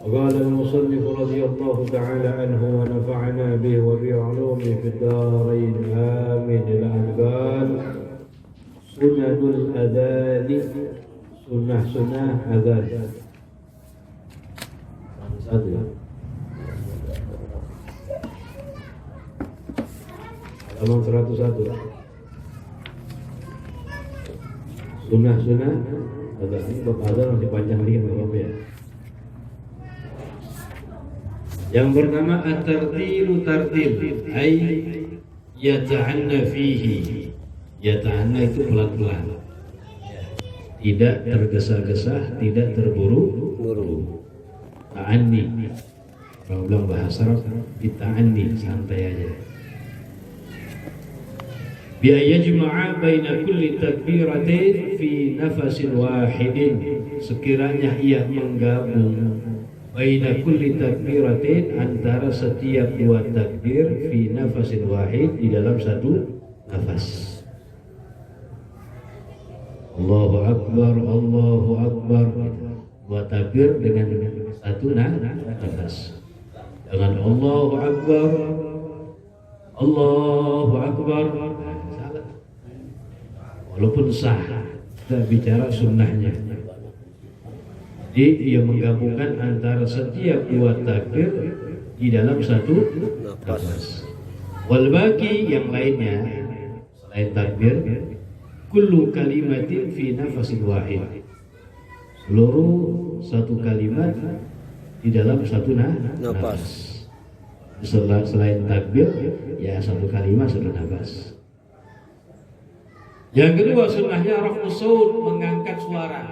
وقال المصنف رضي الله تعالى عنه ونفعنا به وبعلومه في الدارين آمين. الأذان سنن الأذان sunnah azan. Satu ya. Halaman 101. Sunnah azan. Ini bab azan masih panjang lagi Bapak ya. Yang pertama at-tartilu tartil ay yata'anna fihi. Yata'anna itu pelan-pelan, tidak tergesa-gesa, tidak terburu-buru. Ta'anni, kalau bilang bahasa Arab dita'anni, santai aja. Bi yajma'a baina kulli takbiratin fi nafasin wahidin, sekiranya ia menggabung baina kulli takbiratin, antara setiap dua takbir, fi nafasin wahid, di dalam satu nafas. Allahu Akbar, Allahu Akbar, dua takbir dengan satu nafas. Dengan Allahu Akbar, Allahu Akbar, salah. Walaupun sah, kita bicara sunnahnya. Jadi dia menggabungkan antara setiap dua takbir di dalam satu nafas. Wal baqi, yang lainnya selain takbir, kullu kalimatin fi nafasin wahid, seluruh satu kalimat di dalam satu nafas. Selain takbir ya satu kalimat satu nafas. Yang kedua sunnahnya raf'us saut, mengangkat suara.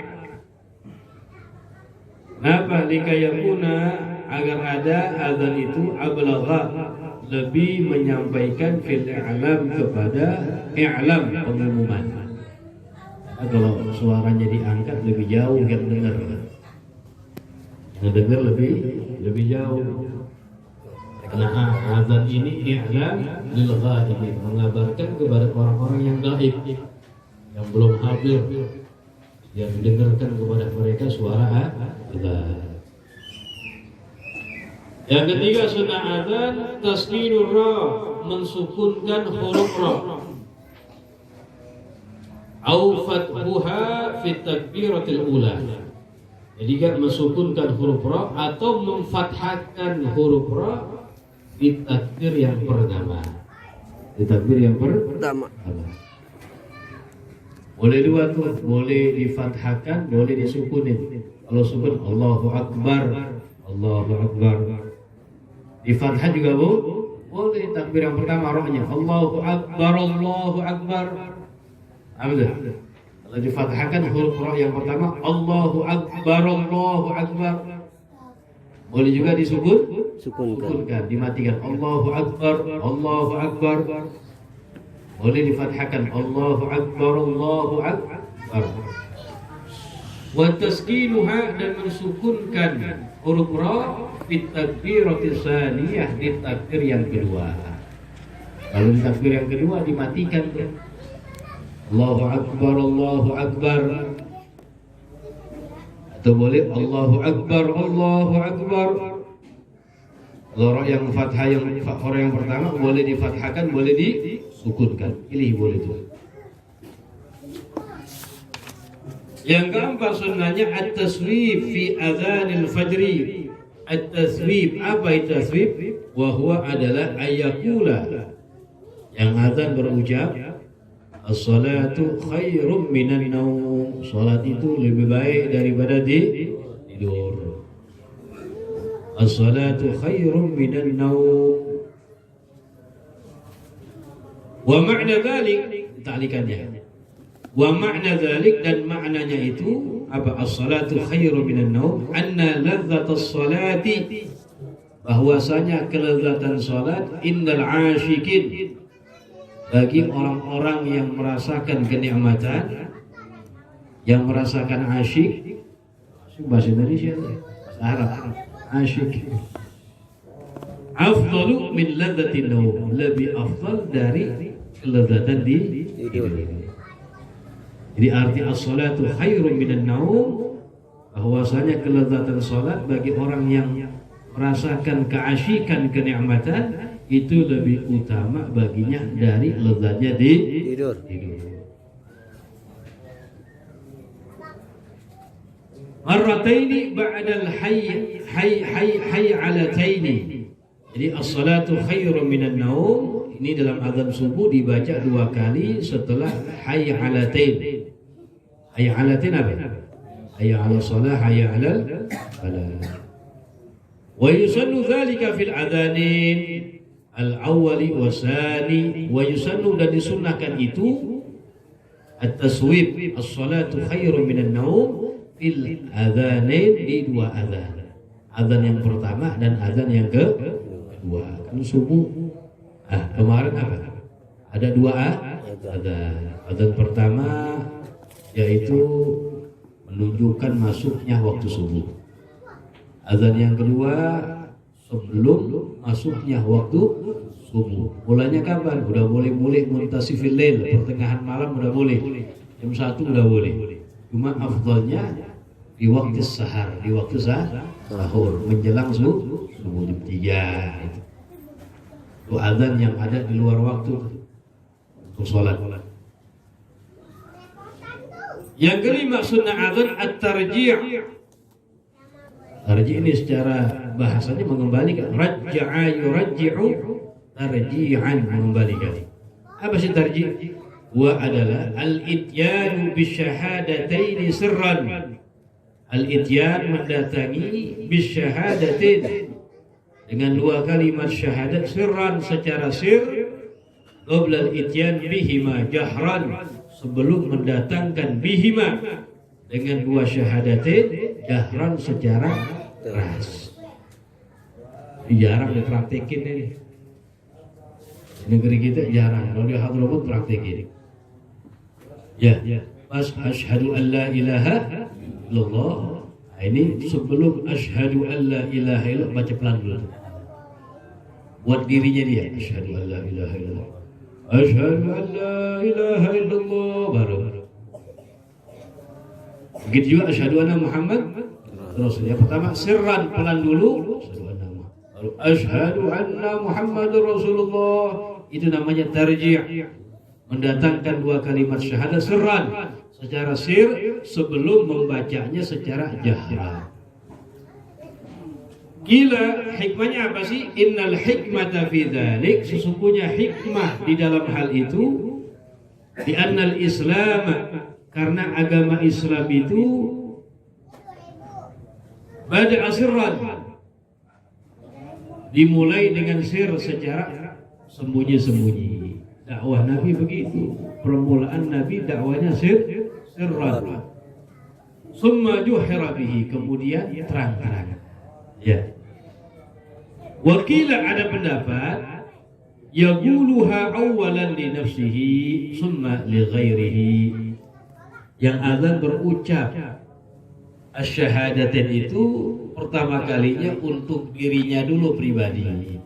Kenapa? Likayakuna, agar ada azan itu ablagha, lebih menyampaikan fil i'lam, kepada i'lam, pengumuman. Kalau suaranya diangkat lebih jauh yang dengar, lebih jauh. Karena azan ini i'lam lil ghaibin, mengabarkan kepada orang-orang yang gaib, yang belum hadir, yang dengarkan kepada mereka suara azan. Yang ketiga sunnah azan tasdidur ra, mensukunkan huruf ra. Au fathuha fi takbiratil ula. Jadi kan mensukunkan huruf ra atau memfathahkan huruf ra di takbir yang pertama. Di takbir yang pertama. Boleh dua tuh, boleh difathahkan, boleh disukunin. Kalau sukun Allahu Akbar, Allahu Akbar. Di fathah juga boleh. Takbir yang pertama rohnya Allahu Akbar, Allahu Akbar. Alhamdulillah. Kalau difathahkan huruf roh yang pertama Allahu Akbar, Allahu Akbar. Boleh juga sukunkan, dimatikan Allahu Akbar, Allahu Akbar. Boleh difathahkan Allahu Akbar, Allahu Akbar. Wa taskinuha, dan mensukunkan huruf ra fi takbiratis tsaniyah, di takbir yang kedua. Kalau di takbir yang kedua dimatikan tuh. Allahu Akbar, Allahu Akbar. Atau boleh Allahu Akbar, Allahu Akbar. Kalau yang fathah, yang orang yang pertama boleh difathahkan, boleh disukunkan. Pilih boleh itu. Yang keempat sunnahnya at-taswib fi adzanil fajri. At-taswib, apa itu taswib? Wa huwa adalah ayyakula, yang azan berucap as-salatu khairum minan naum. Salat itu lebih baik daripada tidur. As-salatu khairum minan naum. Wa ma'na dzalik, ta'likannya. Wa ma'na dzalik, dan maknanya itu apa? As-salatu khairum minan naum, anna ladzatus salati, bahwasanya kelezatan salat indal asyikin, bagi orang-orang yang merasakan kenikmatan, yang merasakan asyik. Bahasa Indonesia, bahasa Arab, asyik. Afdalu min ladzatin naum, lebih afdal dari kelezatan tidur. Jadi arti as-salatu khairun minan naum, bahwasanya kelezatan salat bagi orang yang merasakan keasyikan kenikmatan itu lebih utama baginya dari lezatnya di tidur. Marrataini ba'dal hay'alataini. Jadi as-salatu khairun minan naum ini dalam azan subuh dibaca 2 kali setelah hay'alatain. Hay'alatain apa? Hayya 'ala shalah, hayya 'alal falah. Wa yusannu dzalika fil adzanin al-awwali wasani, wa yusannu, dan disunnahkan itu at-taswib as-salatu khairun minan naum fil adzanain, di 2 adzan. Adzan yang pertama dan adzan yang kedua. Kan subuh kemarin apa? Ada 2 adzan. Adzan pertama yaitu menunjukkan masuknya waktu subuh. Adzan yang kedua sebelum masuknya waktu subuh. Mulainya kapan? Udah boleh muntasifil lail, pertengahan malam udah boleh. Jam 1 udah boleh. Cuma afdalnya di waktu sahar, di waktu sahur menjelang subuh jam 3. Itu adzan yang ada di luar waktu untuk sholat. Yang kelima sunnah adzan at-tarji'. Tarji' ini secara bahasanya mengembalikan. Rajja'a yurajji'u tarji'an, mengembalikan. Apa sih tarji'? Wa adalah al-ityanu bisyahadataini sirran. Al-ityan mendatangi bisyahadatain, dengan 2 kalimat syahadat sirran, secara sir, qabla al-ityan bihima jahran, sebelum mendatangkan bihima, dengan 2 syahadatain jahran, secara keras. Jarang dipraktekin ini. Negeri kita jarang, kalau di Hadramut praktekin. Ya, asyhadu an la ilaha illallah. Ini sebelum asyhadu an la ilaha illallah baca pelan dulu. Buat dirinya dia, asyhadu an la ilaha illallah. Asyhadu an la ilaha illallah, baru. Begitu juga asyhadu anna Muhammad Rasulullah. Pertama sirran, pelan dulu. Asyhadu anna Muhammadur Rasulullah. Itu namanya tarji', mendatangkan 2 kalimat syahadat sirran, secara sir, sebelum membacanya secara jahran. Gila, hikmahnya apa sih? Innal hikmata fi dzalik, sesungguhnya hikmah di dalam hal itu, di annal Islam, karena agama Islam itu bada'a sirran, dimulai dengan sir, secara sembunyi-sembunyi. Dakwah Nabi begitu. Permulaan Nabi dakwanya sirran. Summa juhira bihi, kemudian terang-terangan. Ya. Wakila, ada pendapat yaquluha awwalan li nafsihi summa li ghairihi. Yang azan berucap asyhadatain itu pertama kalinya untuk dirinya dulu pribadi.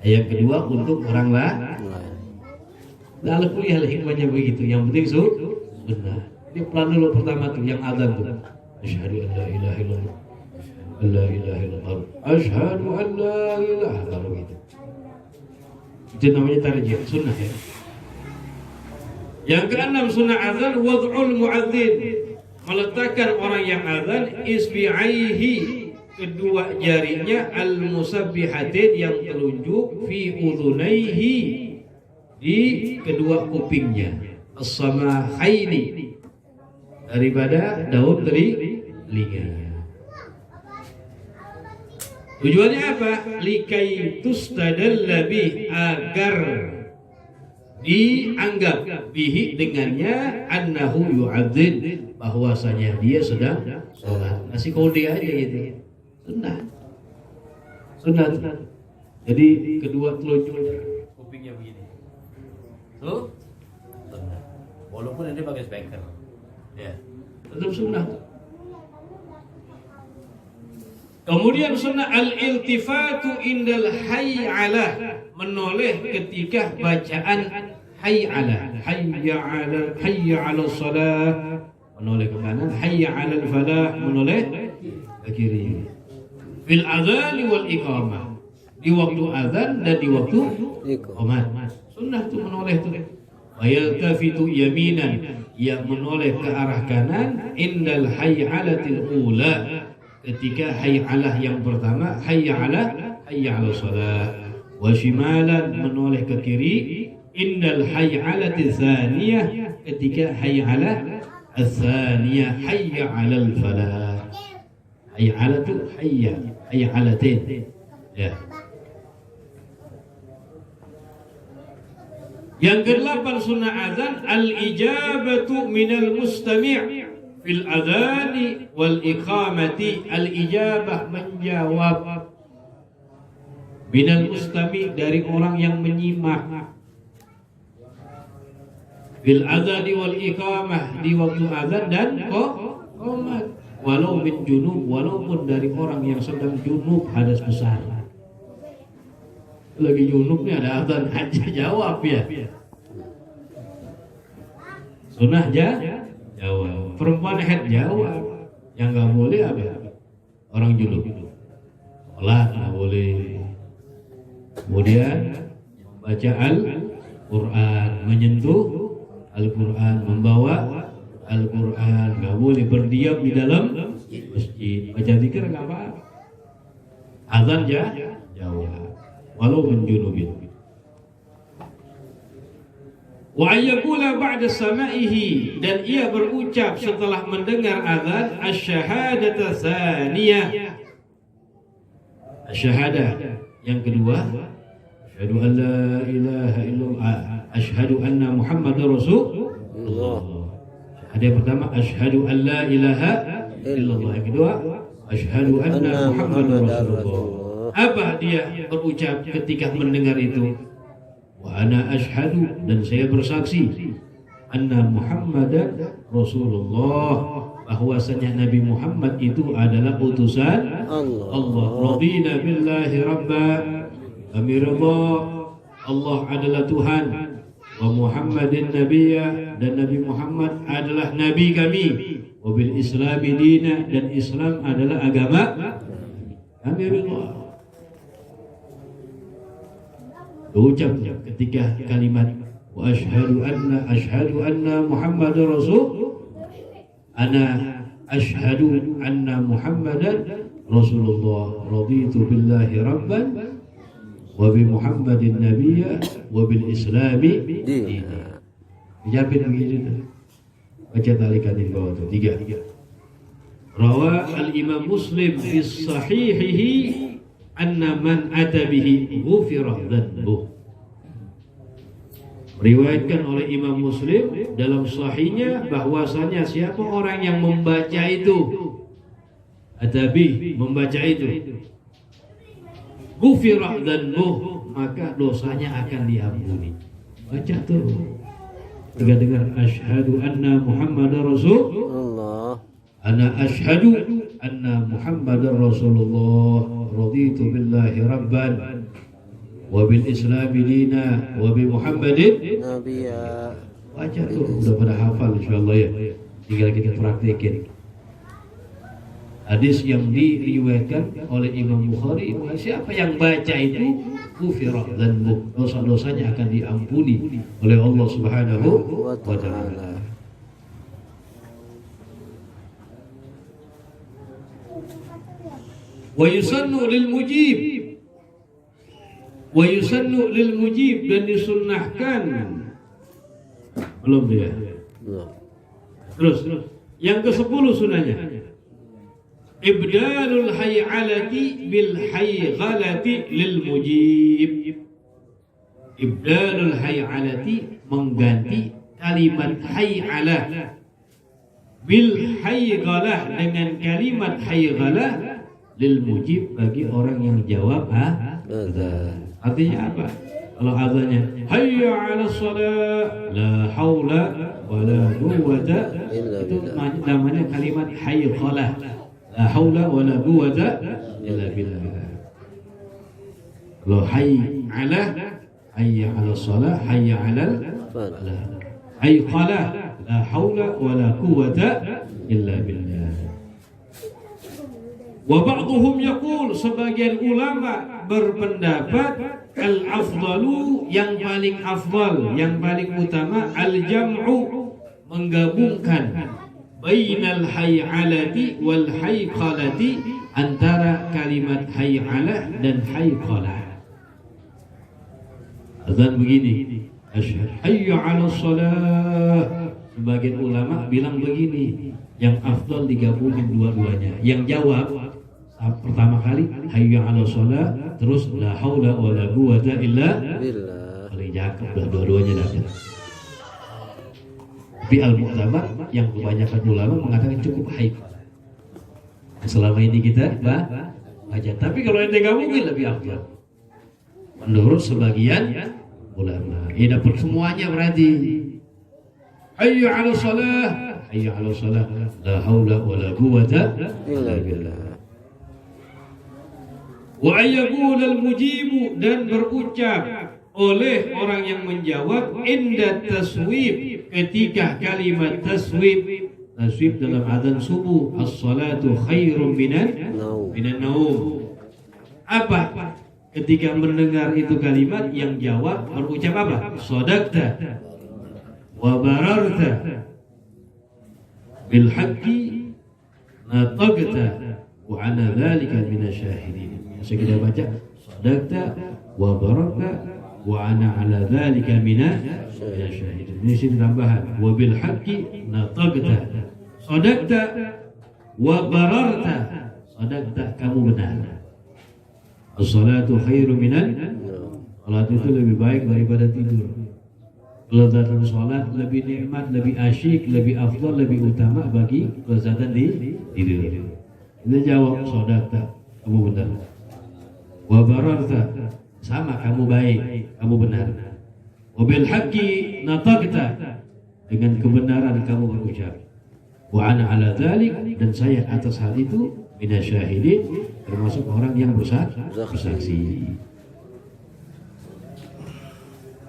Yang kedua untuk orang lain. Lalu kuliah hikmahnya begitu. Yang penting sunnah. Ini pelan dulu pertama tuh yang azan tuh. Asyhadu an la ilaha illallah. La ilaha illallah. Asyhadu an la ilaha illallah, gitu. Itu namanya tarjih, sunnah ya. Yang keenam sunnah azan wad'ul muadzin, meletakkan orang yang azan isbi'aihi, kedua jarinya al-musabbihatin, yang telunjuk, fi udhunaihi, di kedua kupingnya, as-samahaini, daripada daun telinganya. Tujuannya apa? Likai tustadalla bih, agar dianggap bihi, dengannya, annahu yu'adzin, bahwasanya dia sedang sholat. Ngasih kode aja gitu. Sunnah. Jadi kedua telunjuk kupingnya begini. Tuh, sunnah. Walaupun ini pakai speaker, ya, tetap sunnah. Kemudian sunnah al-iltifatu indal hay'alah, menoleh ketika bacaan hay'alah, hayya 'ala shalah, menoleh ke kanan, hayya 'alal falah menoleh ke kiri. Fil adzan wal iqamah, di waktu azan dan di waktu iqamah. Sunnah tuh menoleh tuh. Wa yaltafitu yaminan, yang menoleh ke arah kanan indal hayyalatil ula, ketika hayyalah yang pertama, hayya 'ala shalah. Wa shimalan menoleh ke kiri indal hayyalatil tsaniyah, ketika hayya 'ala as-tsaniyah, hayya 'alal falah. Hayya 'ala tu hayya 'alatain. Ya. Yang kedelapan sunnah azan, al-ijabatu minal mustami' fil adhani wal iqamati. Al-ijabah menjawab, minal mustami' dari orang yang menyimak, fil adhani wal iqamah di waktu azan dan qomat, walau min junub, walaupun dari orang yang sedang junub hadas besar. Lagi junubnya ada azan aja jawab ya. Sunnah jawab. Perempuan haid jawab. Yang nggak boleh apa? Orang junub. Sholat nggak boleh. Kemudian membaca Al-Quran, menyentuh Al-Quran, membawa Al-Quran, nggak boleh berdiam di dalam masjid. Baca zikir nggak apa-apa. Azan jawab. Walau menjunubin. Wa ayyakula ba'da sama'ihi, dan ia berucap setelah mendengar azan, asyhadata tsaniyah, asyahadah yang kedua, asyhadu an la ilaha illallah, asyhadu anna muhammadar rasulullah. Ada yang pertama, asyhadu an la ilaha illallah. Yang kedua, asyhadu anna muhammadar rasulullah. Apa dia berucap ketika mendengar itu? Wa ana asyhadu, dan saya bersaksi, anna Muhammadan Rasulullah, bahwasanya Nabi Muhammad itu adalah utusan Allah. Radina billahi rabba, kami ridha Allah adalah Tuhan, wa Muhammadin nabiyya, dan Nabi Muhammad adalah nabi kami, wa bil islami dina, dan Islam adalah agama kami ridha. Ucap ketika kalimat wa asyhadu anna Muhammadar Rasul, ana asyhadu anna Muhammadan Rasulullah, raditu billahi rabban wa bi Muhammadin nabiyya wa bil islami dina. Dijawabin begitu. Baca talikan di bawah itu 3. Rawa al-Imam Muslim fi sahihihi anna man ata bihi ghufira dzanbuh. Riwayatkan oleh Imam Muslim dalam sahihnya bahwasanya siapa orang yang membaca itu, atabi membaca itu, ghufira dzanbuh, maka dosanya akan diampuni. Baca tuh. Dengar asyhadu anna Muhammadar Rasulullah. Ana asyhadu anna Muhammadar Rasulullah, raditu billahi rabban wa bil islami dina wa bi Muhammadin nabiyya. Baca tuh, udah pada hafal insyaallah ya. Tinggal kita praktekin. Hadis yang diriwayatkan oleh Imam Bukhari, siapa yang baca itu ghufira dzanbuh, dosa-dosanya akan diampuni oleh Allah Subhanahu wa taala. Wa yusannu lil mujib, dan disunnahkan. Belum dia. Terus yang ke-10 sunnahnya, ibdalul hayyalati bil hayyalati lil mujib. Ibdalul hayyalati, mengganti kalimat hayyalah bil hayyalah dengan kalimat hayyalah lil mujib, bagi orang yang jawab azan. Artinya apa? Kalau azannya hayya 'alas shalah, la haula wala quwwata, itu namanya kalimat hayyalah, la haula wala quwwata illa billah. Kalau hayya 'alas shalah, hayya 'alal falah, hayyalah la haula wala quwwata illa billah. Wa ba'dhum yaqul, sebagian ulama berpendapat al-afdalu, yang paling afdal, yang paling utama, al-jam'u, menggabungkan bainal hay'alati wal hayqalati, antara kalimat hay'alah dan hayqalah. Azan begini, asyhadu hayya 'alas shalah. Sebagian ulama bilang begini, yang afdal digabungin dua-duanya. Yang jawab pertama kali hayya 'alas shalah, terus la haula wala quwwata illa billah. Paling cakep lah dua-duanya dapat. Tapi al-mu'tabar, yang kebanyakan ulama mengatakan cukup hayqalah. Selama ini kita baca, tapi kalau ente gabungin lebih afdal menurut sebagian ulama. Ya dapat semuanya berarti. Hayya 'alas shalah, hayya 'alas shalah, la haula wala quwwata illa billah. Wa ayyaqul al-mujibu, dan berucap oleh orang yang menjawab inda taswib, ketika kalimat taswib. Taswib dalam adzan subuh, as-salatu khairum minan naum. Apa? Ketika mendengar itu kalimat, yang jawab berucap apa? Shadaqta wa bararta bil haqqi nataqta wa ana dzalika minasyahidin. Saya kita baca shadaqta wa bararta wa ana ala dzalika minasyahidin. Ini sini tambahan, wa bil haqqi nataqta. Shadaqta wa bararta. Shadaqta, kamu benar. As-salatu khairu minan. Salat itu lebih baik daripada tidur. Kelezatan salat lebih nikmat, lebih asyik, lebih afdal, lebih utama bagi kelezatan di tidur. Dia jawab shadaqta, kamu benar. Wa bararta, sama, kamu baik, kamu benar. Wa bil haqqi nataqta, dengan kebenaran kamu berucap. Wa ana ala dzalik, dan saya atas hal itu minasyahidin, termasuk orang yang bersaksi.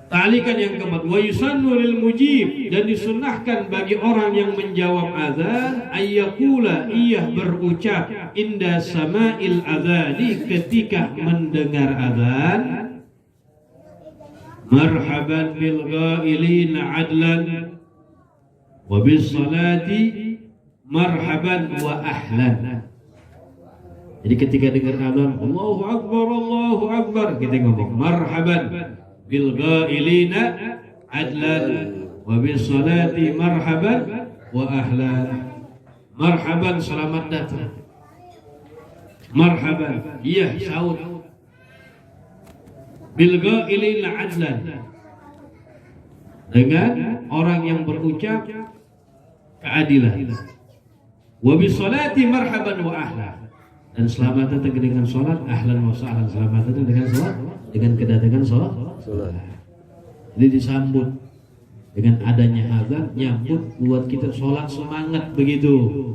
Ta'likan yang keempat, wa yusannu lil mujib, dan disunnahkan bagi orang yang menjawab azan ayyaqula, ia berucap inda sama'il adzani, ketika mendengar azan, marhaban bil ghailin adlan wa bis salati marhaban wa ahlan. Jadi ketika dengar azan Allahu akbar, kita ngomong marhaban bil ghailina adlan wa bis salati marhaban wa ahlan. Marhaban, selamat datang. Marhaban, iya, saud. Bil ghailina adlan, dengan orang yang berucap keadilan. Wa bis salati marhaban wa ahlan, dan selamat datang dengan salat, ahlan wa sahlan, selamat datang dengan salat, dengan kedatangan salat. Jadi disambut dengan adanya azan, nyambut buat kita sholat semangat begitu.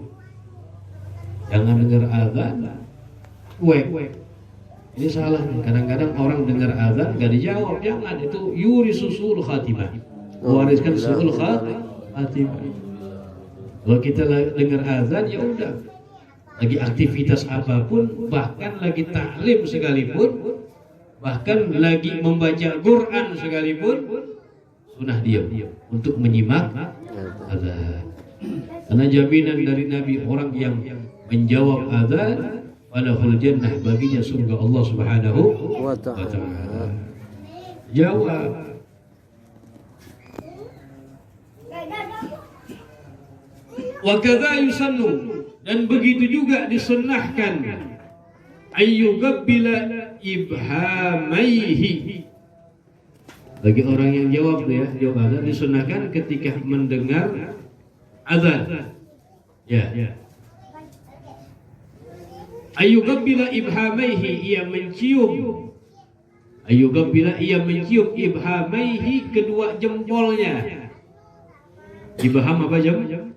Jangan dengar azan ini salah. Kadang-kadang orang dengar azan gak dijawab, jangan, itu yuri susul khatimah, mewariskan suul khatimah. Kalau kita dengar azan, ya udah, lagi aktivitas apapun, bahkan lagi taklim sekalipun, bahkan lagi membaca Quran sekalipun, sunah diam untuk menyimak azan. Karena jaminan dari Nabi, orang yang menjawab azan falahul jannah, baginya surga Allah Subhanahu wa ta'ala. Jawab. Wa kadza yusannu, dan begitu juga disunnahkan ayyugabbila ibhamaihi, bagi orang yang jawab tuh ya, jawab azan disunnahkan ketika mendengar azan, ya. Ayyugabbila ibhamaihi, ia mencium. Ayyugabbila, ia mencium ibhamaihi, kedua jempolnya. Ibham apa jempol?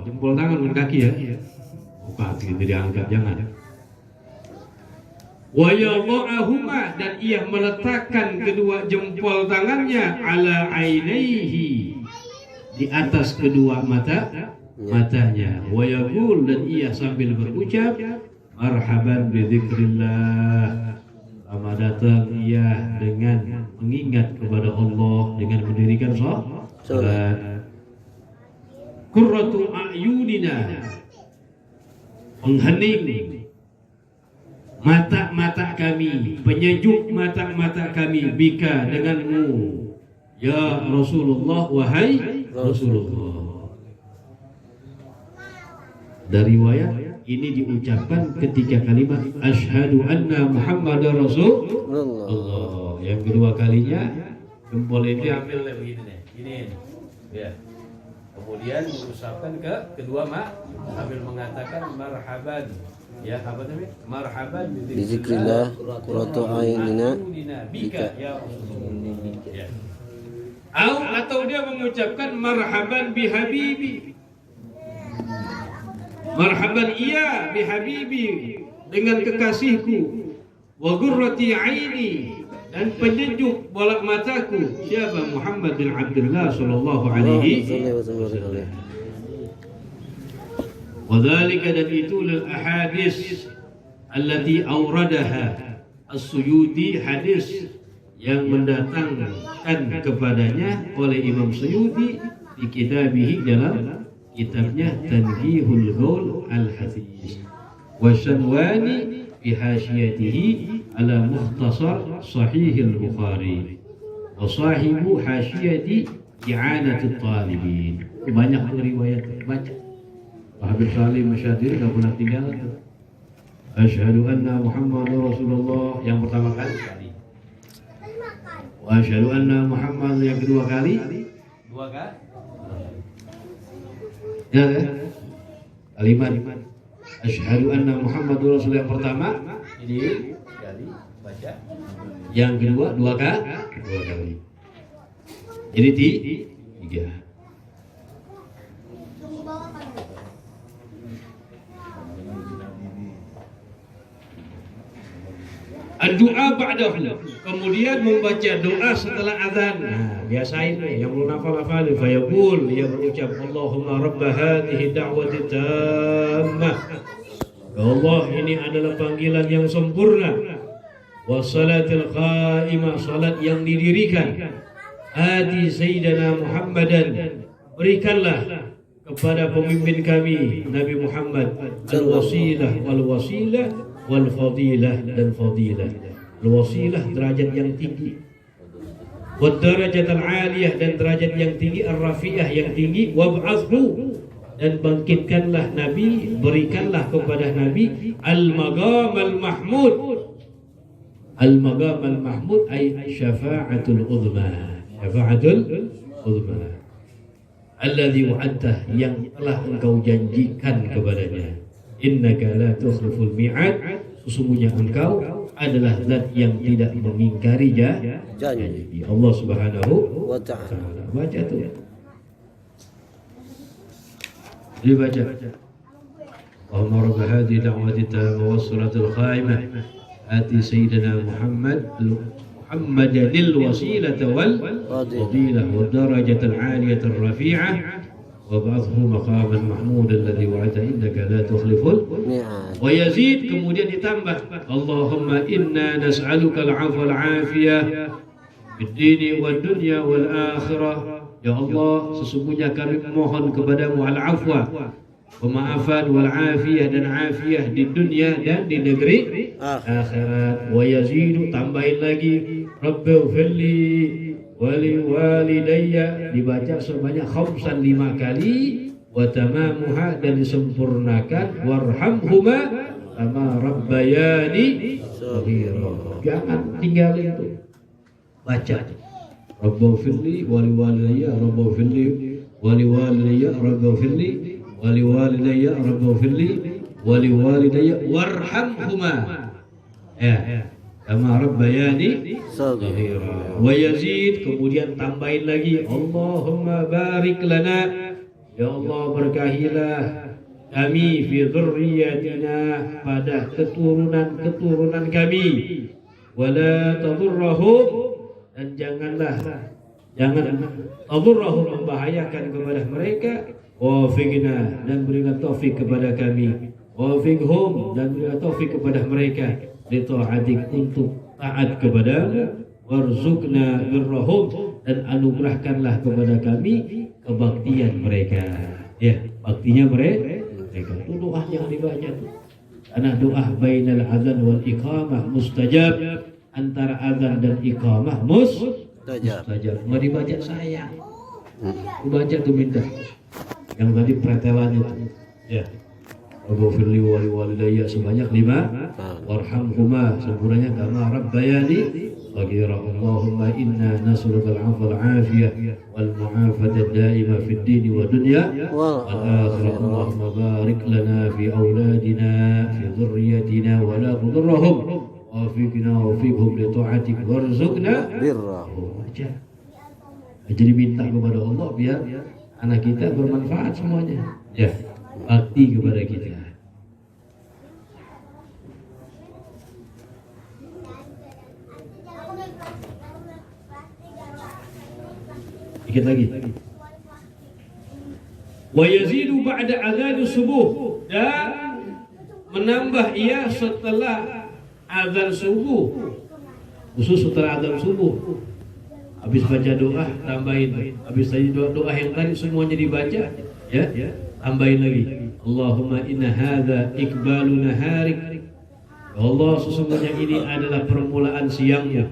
Jempol tangan bukan kaki ya. Oh, kaki itu diangkat, jangan. Wa yadha'ahuma, dan ia meletakkan kedua jempol tangannya ala ainaihi, di atas kedua matanya. Wa yaqul, dan ia sambil berucap, marhaban bi dzikrillah. Selamat datang ia dengan mengingat kepada Allah, dengan mendirikan salat. Qurratu a'yunina, menghening mata-mata kami, penyejuk mata-mata kami, bika, denganmu ya Rasulullah, wahai Rasulullah. Dari riwayat ini diucapkan ketika kalimat asyhadu anna Muhammadar Rasulullah. Yang kedua kalinya jempol ini ambil begini nih, ini ya. Kemudian mengucapkan ke kedua sambil mengatakan marhaban, ya apa namanya, marhaban bizikrillah qurratu a'yunina bika ya Rasulullah, ya. Atau dia mengucapkan marhaban bi habibi, marhaban iya bi habibi, dengan kekasihku, wa qurrati aini, dan penyejuk bola mataku, siapa? Muhammad bin Abdullah sallallahu alaihi wasallam. Wadzalika, dan itu lil ahadits allati awradaha as-Suyuti, hadis yang mendatangkan kepadanya oleh Imam Suyuti di kitabihi, dalam kitabnya Tanbihul Ghaul al-Hadis, wa Shanwani fi hasyiyatihi ala mukhtasar Sahih al-Bukhari, wa sahibu hasyiyati i'anatul talibin. Banyak riwayat, baca Habib Salim Masyadir enggak pernah tinggal. Asyhadu anna Muhammadar Rasulullah yang pertama kali. Wa asyhadu anna Muhammad yang kedua kali. Dua kali. Ya, kalimat asyhadu anna Muhammadur Rasul yang pertama ini sekali baca. Yang kedua dua kali. Jadi tiga. Doa ba'dahu, kemudian membaca doa setelah azan. Nah, biasa ini yang belum hafal fayaqul, ia berucap Allahumma rabb hadhihi da'wati tammah. Ya Allah, ini adalah panggilan yang sempurna. Wassalatil qa'imah, salat yang didirikan. Ati sayyidina Muhammadan, berikanlah kepada pemimpin kami Nabi Muhammad al-wasilah wal fadilah, dan fadilah. Al-wasilah derajat yang tinggi, wad darajat al-aliyah, dan derajat yang tinggi, ar-rafi'ah yang tinggi, wab'athhu, dan bangkitkanlah Nabi, berikanlah kepada Nabi al-maqam al-mahmud. Al-maqam al-mahmud ay syafa'atul uzma, syafa'atul uzma alladhi wa'adtah, yang telah engkau janjikan kepadanya. Innaka la tukhliful mi'ad, sesungguhnya engkau adalah zat yang tidak mengingkari janji. Allah Subhanahu wa ta'ala. Baca tuh. Dibaca. Allahumma rabb hadhihi da'wati tammah was-salatul qa'imah ati sayyidina Muhammadanil wasilata wal fadilah wad darajatal 'aliyatar rafi'ah wab'athhu maqaman mahmud alladhi wa'ada innaka la tukhliful mi'ad. Wa yazid, kemudian ditambah Allahumma inna nas'aluka al-'afwa wal-'afiyah fid-dini wad-dunya wal-akhirah. Ya Allah, sesungguhnya kami memohon kepadamu al-'afwa, pemaafan, wal-'afiyah, dan afiyah di dunia dan di negeri akhirat. Wa yazidu, tambahin lagi rabbighfirli wali walidayya, dibaca sebanyak 5 kali, wa tamamuha, dan disempurnakan, warhamhuma kama rabbayani shaghira. Jangan tinggalin itu, baca rabbighfirli wali walidayya, rabbighfirli wali walidayya, rabbighfirli wali walidayya, rabbighfirli wali walidayya, warhamhuma ya kama rabbayani shaghira. Wa yazid, kemudian tambahin lagi Allahumma barik lana, ya Allah berkahilah kami, fi dzurriyyatina, pada keturunan kami, wala tadurrahum, dan janganlah jangan adurrahum membahayakan kepada mereka, wafiqna dan berikan taufik kepada kami, wafiqhum dan berikan taufik kepada mereka li ta'atik untuk taat kepadamu, warzuqna birrahum dan anugerahkanlah kepada kami kebaktian mereka. Ya, baktinya mereka itu doa yang dibaca tuh. Karena doa bainal adzan wal iqamah mustajab, antara adzan dan iqamah mustajab. Mau dibaca sayang. Baca tuh minta. Yang tadi pretelan itu. Ya. Waghfirli wa liwalidayya sebanyak 5. Warhamhuma sempurnanya kama rabbayani shaghira. Allahumma inna nas'aluka al-'afwa wal-'afiyah wal mu'afata ad-da'ima fid din wa dunya wal akhirah. Allahumma barik lana fi auladina fi dhurriyyatina wa la tudurrahum wafiqna wafiqhum li ta'atik warzuqna birrahum. Jadi minta kepada Allah biar anak kita bermanfaat semuanya. Ya, bakti kepada kita. Dikit lagi. Wa yazidu ba'da adzan subuh, dan menambah ia setelah azan subuh. Khusus setelah azan subuh. Habis baca doa tambahin. Habis tadi doa yang tadi semuanya dibaca, ya. Tambahin lagi. Allahumma inna hadza iqbalu naharik. Ya Allah, sesungguhnya ini adalah permulaan siangnya.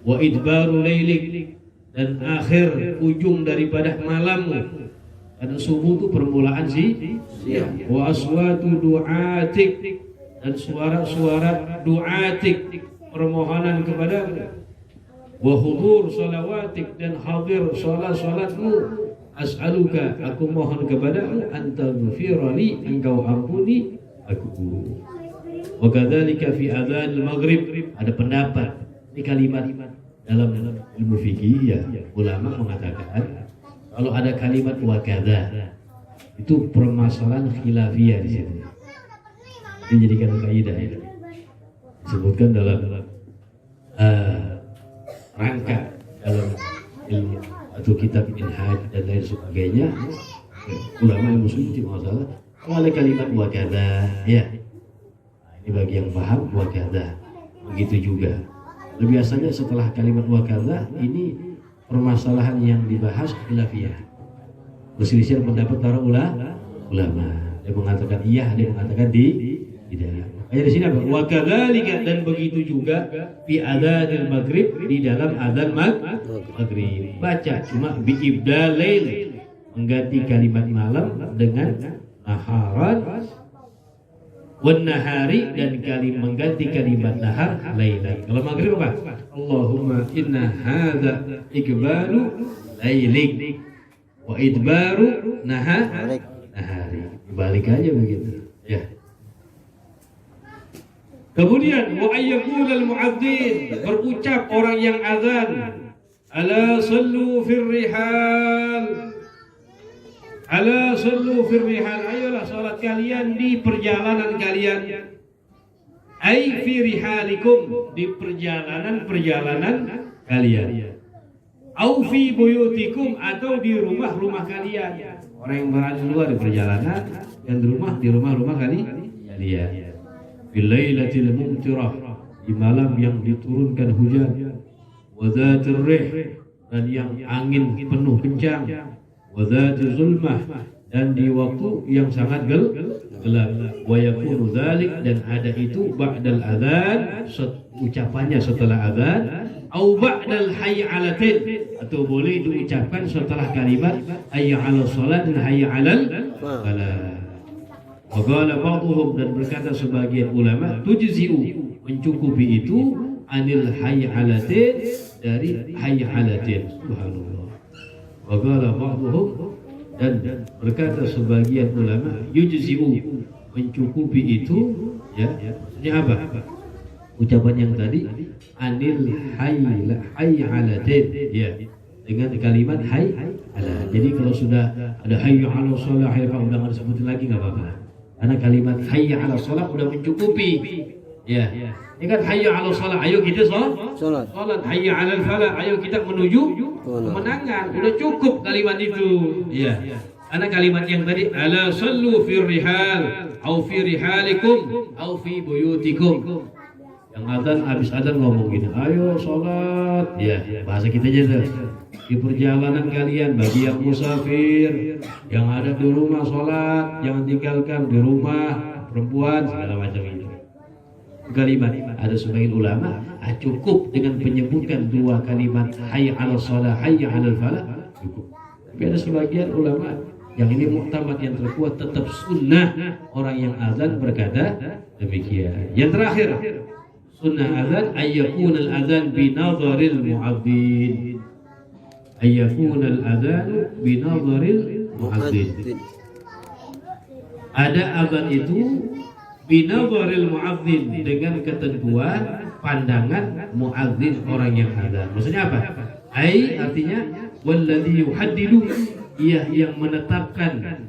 Wa idbaru lailik, dan akhir ujung daripada malammu. Karena subuh itu permulaan siang. Wa aswatu du'atik, dan suara-suara du'atik, permohonan kepadamu. Wa hudur salawatik, dan hadir salat-salatmu. As'aluka, aku mohon kepadamu, anta ghafirali, engkau ampuni aku. Wa kadzalika fi adzan al-maghrib, ada pendapat ini kalimat dalam ilmu fikih, ya, ulama mengatakan kalau ada kalimat wa kadza itu permasalahan khilafiyah di situ. Dijadikan kaidah, ya. Disebutkan dalam rangka dalam ilmu atau kitab minhaj dan lain sebagainya. Ulama yang muslim tidak masalah kalau ada kalimat wa kadza, ya. Ini bagi yang paham wa kadza. Begitu juga. Biasanya setelah kalimat wa kadza ini permasalahan yang dibahas khilafiyah. Berselisih pendapat para ulama. Dia mengatakan iya, dia mengatakan tidak. Ayat di sini apa? Wa kadzalika, dan begitu juga fi adzanil maghrib, di dalam adzan maghrib. Baca cuma bi ibdal lail, mengganti kalimat malam dengan naharan, wan nahari, dan mengganti kalimat nahar lailan. Kalau maghrib apa? Allahumma inna hadza iqbalu lailik wa idbaru nahari. Balik aja begitu, ya. Kemudian wa ayyaqul al-mu'adzin, berucap orang yang azan, ala sallu fir rihal, ala sallu fir rihal, ayolah salat kalian di perjalanan kalian. Ai fi rihalikum, di perjalanan kalian. Au fi buyutikum, atau di rumah-rumah kalian. Orang yang berada di luar di perjalanan, yang di rumah-rumah kalian. Bil lailatil mumtirah, di malam yang diturunkan hujan. Wa dzatir rih, dan yang angin penuh kencang. Wa dzatiz zulmah, dan di waktu yang sangat gelap. Wa yakunu dzalik, dan ada itu ba'dal adzan, ucapannya setelah adzan, au ba'dal hayy 'alatin, atau boleh diucapkan setelah kalimat hayya 'alas shalah dan hayya 'alal falah. Wa qala ba'dhum, dan berkata sebagian ulama, tujzi'u, mencukupi itu anil hayy 'alatin, dari hayy 'alatin. Subhanallah. Wa qala ba'dhum, dan berkata sebagian ulama, yujzi'u, mencukupi itu, ya. Maksudnya apa? Ucapan yang tadi anil hayy 'alatin, ya, dengan kalimat hayy 'ala. Jadi kalau sudah ada hayy 'alas shalah, hayy, udah enggak disebutin lagi enggak apa-apa. Karena kalimat hayy 'alas shalah udah mencukupi. Ya. Ini kan hayya 'alal shalah, ayo kita Salat. salat, hayya 'alal falah, ayo kita menuju kemenangan. Udah cukup kalimat itu. Ya. Karena kalimat yang tadi ala sallu fi rihal au fi rihalikum au fi buyutikum. Yang azan habis azan ngomong gini, ayo sholat. Ya, bahasa kita aja tuh. Di perjalanan kalian bagi yang musafir, yang ada di rumah sholat, jangan tinggalkan di rumah, perempuan segala macam itu. Kalimat ada sebagian ulama cukup dengan menyebutkan dua kalimat hayya 'alal shalah, hayya 'alal falah cukup. Tapi ada sebagian ulama yang ini muktamad yang terkuat tetap sunnah orang yang azan berkata demikian. Yang terakhir sunnah azan ayyakun al-azan binadharil mu'adzin. Ayyakun al-azan binadharil mu'adzin. Ada azan itu binadharil mu'adzin dengan ketentuan pandangan mu'adzin orang yang azan. Maksudnya apa? Ai artinya walladzi yuhaddidu, ia yang menetapkan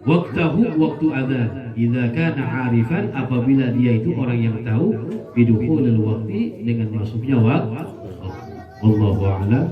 waktahu, waktu azan. Idza kana 'arifan, apabila dia itu orang yang tahu bidukhulil waqti, dengan masuknya waktu. Wallahu a'lam.